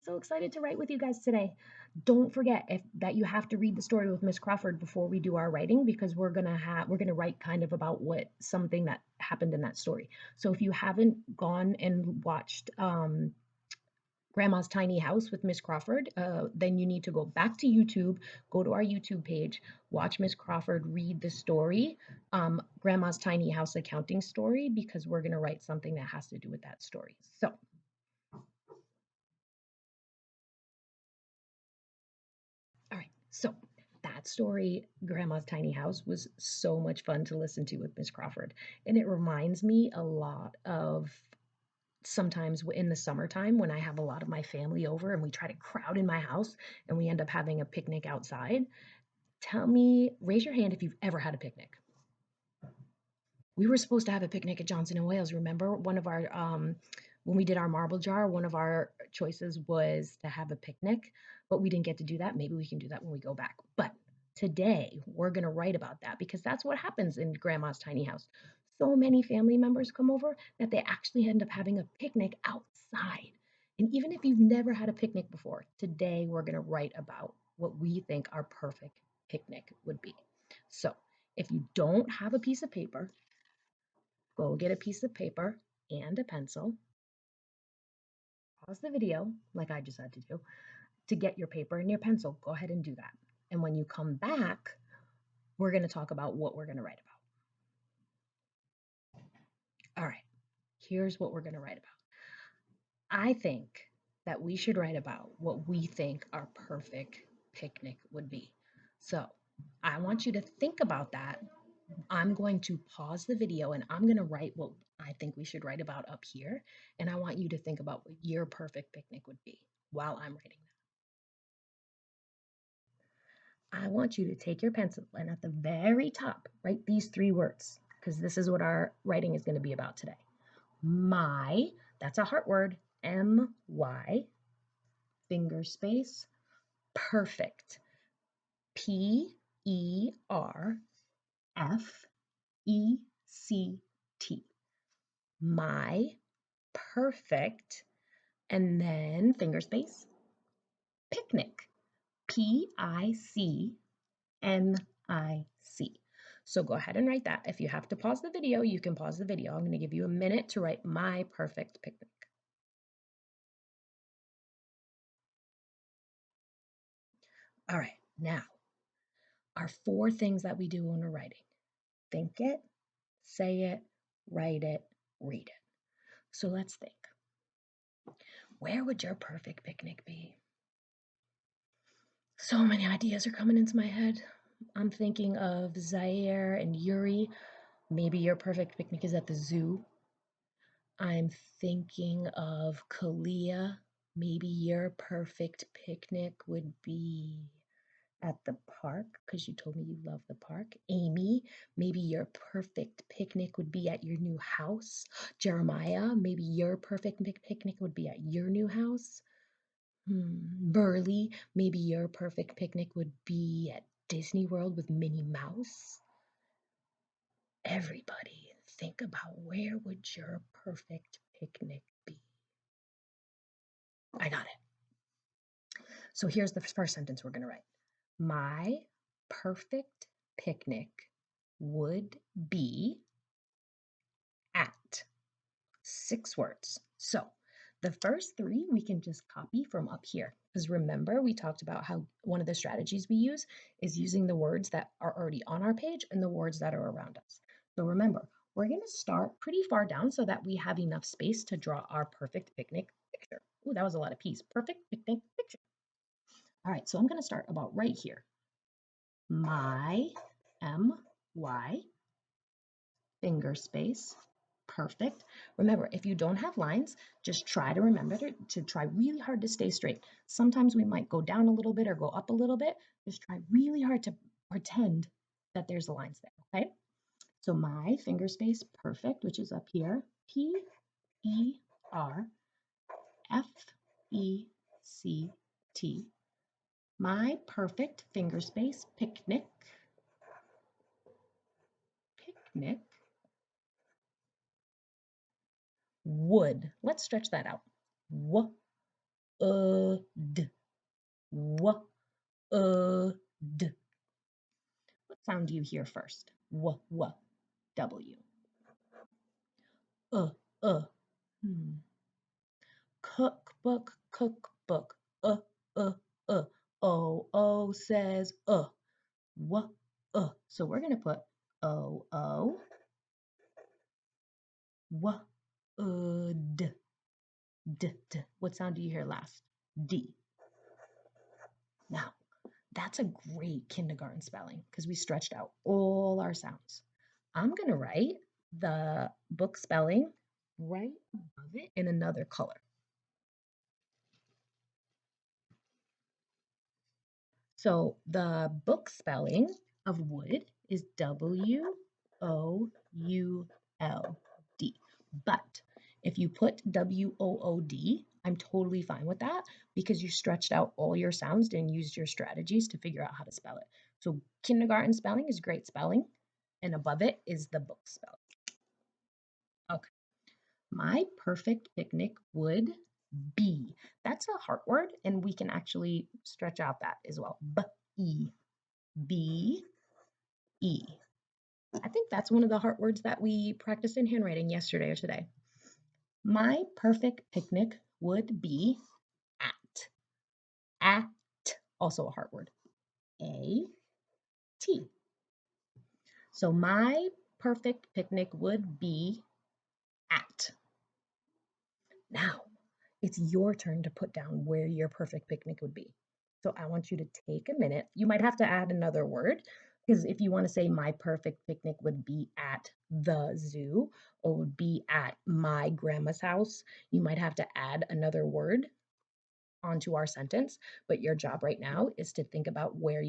So excited to write with you guys today. Don't forget that you have to read the story with Miss Crawford before we do our writing because we're gonna write kind of about what something that happened in that story. So if you haven't gone and watched Grandma's Tiny House with Miss Crawford, then you need to go back to YouTube, go to our YouTube page, watch Miss Crawford read the story, Grandma's Tiny House accounting story, because we're gonna write something that has to do with that story. So all right. So that story, Grandma's Tiny House, was so much fun to listen to with Miss Crawford. And it reminds me a lot of sometimes in the summertime when I have a lot of my family over and we try to crowd in my house and we end up having a picnic outside. Raise your hand if you've ever had a picnic. We were supposed to have a picnic at Johnson and Wales. Remember one of our when we did our marble jar, one of our choices was to have a picnic, but we didn't get to do that. Maybe we can do that when we go back. But today we're going to write about that because that's what happens in Grandma's tiny house. So many family members come over that they actually end up having a picnic outside. And even if you've never had a picnic before, today we're going to write about what we think our perfect picnic would be. So, if you don't have a piece of paper, go get a piece of paper and a pencil. Pause the video, like I just had to do, to get your paper and your pencil. Go ahead and do that. And when you come back, we're going to talk about what we're going to write about. All right, here's what we're going to write about. I think that we should write about what we think our perfect picnic would be. So I want you to think about that. I'm going to pause the video and I'm going to write what I think we should write about up here. And I want you to think about what your perfect picnic would be while I'm writing that. I want you to take your pencil and at the very top, write these three words because this is what our writing is going to be about today. My, that's a heart word, M-Y, finger space, perfect, P-E-R-F-E-C-T. My perfect, and then finger space, picnic, P-I-C-N-I-C. So go ahead and write that. If you have to pause the video, you can pause the video. I'm going to give you a minute to write my perfect picnic. All right, now, our four things that we do when we're writing. Think it, say it, write it, read it. So let's think. Where would your perfect picnic be? So many ideas are coming into my head. I'm thinking of Zaire and Yuri. Maybe your perfect picnic is at the zoo. I'm thinking of Kalia. Maybe your perfect picnic would be at the park because you told me you love the park. Amy, maybe your perfect picnic would be at your new house. Jeremiah, maybe your perfect picnic would be at your new house. Burley, maybe your perfect picnic would be at Disney World with Minnie Mouse. Everybody, think about where would your perfect picnic be? I got it. So here's the first sentence we're going to write. My perfect picnic would be at 6 words. So the first three we can just copy from up here. Because remember, we talked about how one of the strategies we use is using the words that are already on our page and the words that are around us. So remember, we're going to start pretty far down so that we have enough space to draw our perfect picnic picture. Ooh, that was a lot of P's. Perfect picnic picture. All right, so I'm going to start about right here. My, M-Y, finger space, perfect. Remember, if you don't have lines, just try to remember to try really hard to stay straight. Sometimes we might go down a little bit or go up a little bit. Just try really hard to pretend that there's lines there, okay? So my finger space, perfect, which is up here, P-E-R-F-E-C-T. My perfect finger space, picnic, picnic, would. Let's stretch that out. d. W, d. What sound do you hear first? W. Uh, uh. Hmm. Cookbook. Uh, uh, uh. Says W, So we're gonna put O, W, d, d. What sound do you hear last? D. Now, that's a great kindergarten spelling because we stretched out all our sounds. I'm gonna write the book spelling right above it in another color. So the book spelling of wood is Would. But if you put Wood, I'm totally fine with that because you stretched out all your sounds and used your strategies to figure out how to spell it. So kindergarten spelling is great spelling, and above it is the book spelling. Okay. My perfect picnic would be. That's a heart word, and we can actually stretch out that as well. B-E. B-E. I think that's one of the heart words that we practiced in handwriting yesterday or today. My perfect picnic would be at. At, also a heart word. A-T. So my perfect picnic would be at. Now, it's your turn to put down where your perfect picnic would be. So I want you to take a minute. You might have to add another word because if you want to say my perfect picnic would be at the zoo or would be at my grandma's house, you might have to add another word onto our sentence. But your job right now is to think about where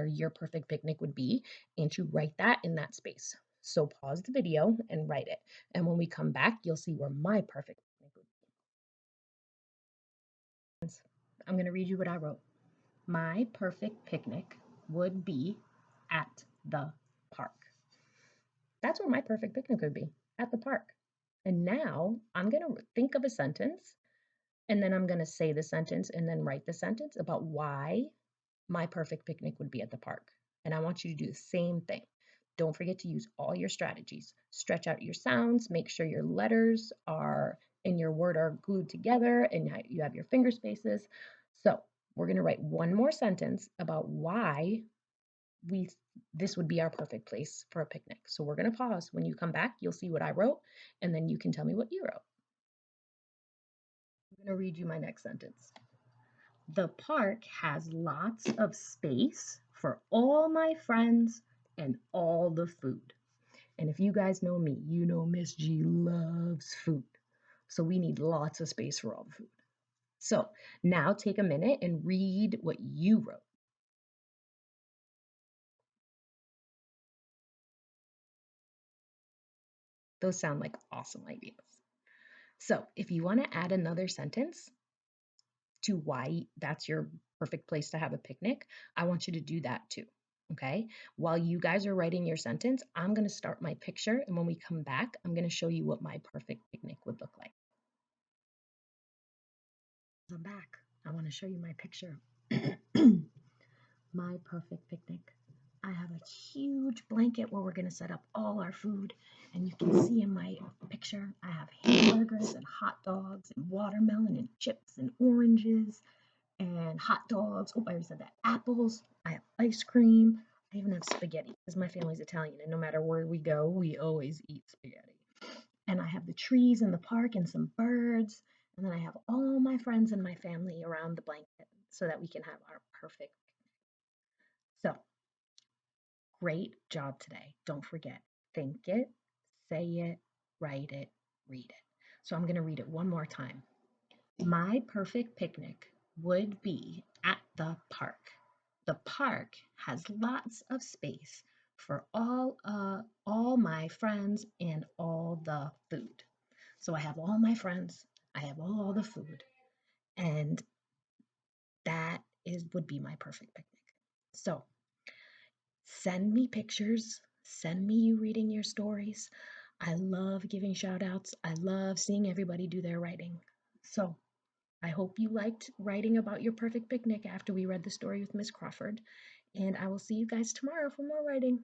your perfect picnic would be and to write that in that space. So pause the video and write it. And when we come back, you'll see where my perfect picnic would be. I'm going to read you what I wrote. My perfect picnic would be at the park. That's where my perfect picnic would be, at the park. And now I'm going to think of a sentence and then I'm going to say the sentence and then write the sentence about why my perfect picnic would be at the park. And I want you to do the same thing. Don't forget to use all your strategies. Stretch out your sounds, make sure your letters are in your word are glued together and you have your finger spaces. So we're going to write one more sentence about why we this would be our perfect place for a picnic. So we're going to pause. When you come back, you'll see what I wrote, and then you can tell me what you wrote. I'm going to read you my next sentence. The park has lots of space for all my friends and all the food. And if you guys know me, you know Miss G loves food. So we need lots of space for all the food. So now take a minute and read what you wrote. Those sound like awesome ideas. So if you want to add another sentence to why that's your perfect place to have a picnic, I want you to do that too. Okay. While you guys are writing your sentence, I'm going to start my picture. And when we come back, I'm going to show you what my perfect picnic would look like. I'm back. I want to show you my picture. My perfect picnic. I have a huge blanket where we're going to set up all our food. And you can see in my picture, I have hamburgers and hot dogs and watermelon and chips and oranges and hot dogs. Oh, I already said that. Apples. I have ice cream. I even have spaghetti because my family's Italian. And no matter where we go, we always eat spaghetti. And I have the trees in the park and some birds. And then I have all my friends and my family around the blanket so that we can have our perfect. So, great job today. Don't forget, think it, say it, write it, read it. So I'm going to read it one more time. My perfect picnic would be at the park. The park has lots of space for all my friends and all the food. So I have all my friends, I have all the food, and that is would be my perfect picnic. So send me pictures, send me you reading your stories. I love giving shout outs. I love seeing everybody do their writing. So I hope you liked writing about your perfect picnic after we read the story with Miss Crawford, and I will see you guys tomorrow for more writing.